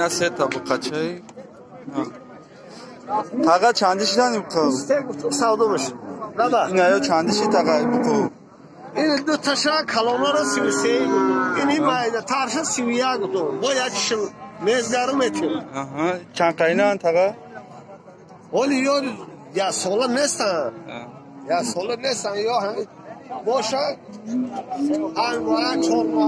اینا سه تا بقچه تاقا چندیشیدن بکو سودا باشه نبا اینا یا چندیشی تاقا بکو این دو تاشا کالونارا 33 اینی باید تارشا 31 گفتم باید شل مزدارم etiyor. چند قینا تاقا Oluyor ya sola nestan ya sola nestan ya hani boşa hangi çorba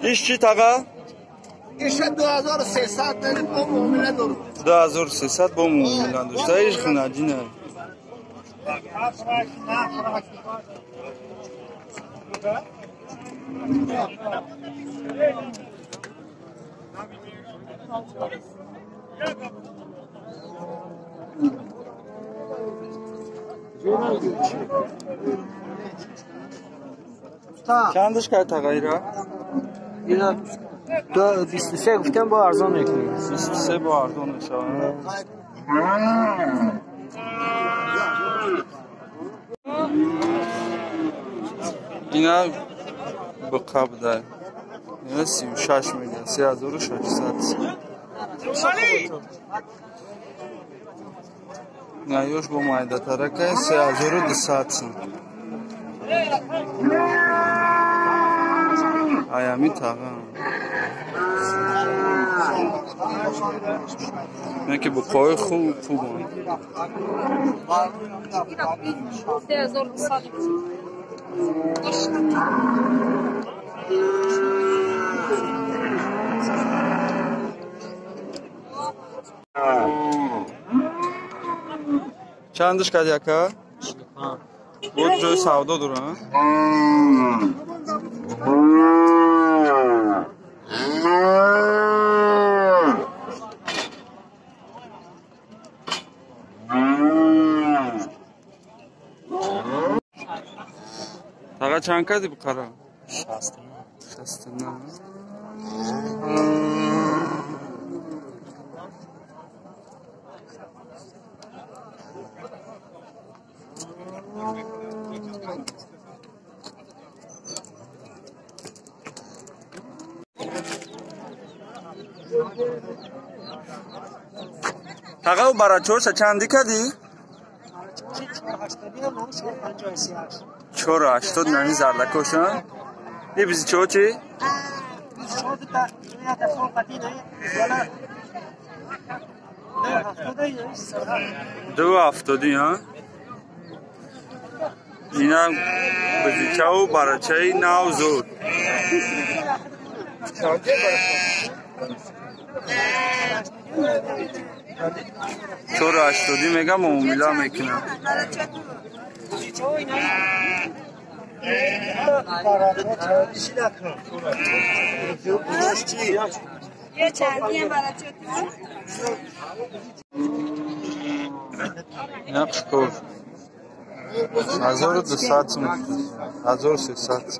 İşçi taqa? İşe 2300 tane bu muamele dur. 2300 bu muamele dur. Sayış xınacı ne? چندش که تغییره؟ اینا 23 گفتم با ارزان میکنیم 23 با ارزان میشه اینا بقا بده اینا 36 میگه 3600 اینا یوش با مایده ترکه 3200 ayami tağım. Belki bu koyu kubun. Çandış kadyaka? Bu tür savda dur ha? Taqa çand kadi bu qara? 60. Taqa bara çorsa çandi kadi? 480 nani zardakoshan ye bizi çoğu دو هفتادی ها اینا بزیچه و برچه نو زود چور هشتادی میگم مومیلا میکنم یه چندی هم برای نقش کن 1200 1300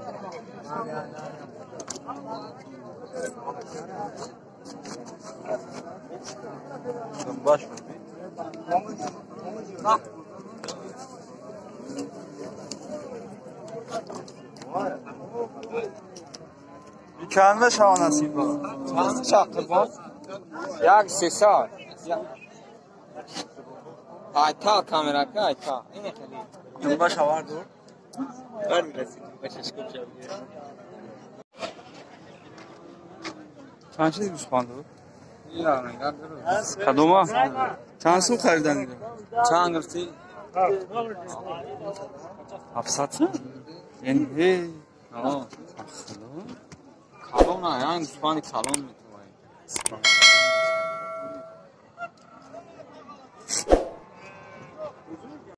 baş چند شما نصیب با چند شاقل با یک 3 سال ayta kamera ka ayta اینه خیلی باش آور دور بر میرسید باشش خوب شد چند چیزی بیش خواند بود؟ اینا نگاه درو کدوما؟ چند سو خریدن دیگه؟ چند گرفتی؟ 700 یعنی هی آه کالون ها یعنی دوستانی کالون میتونی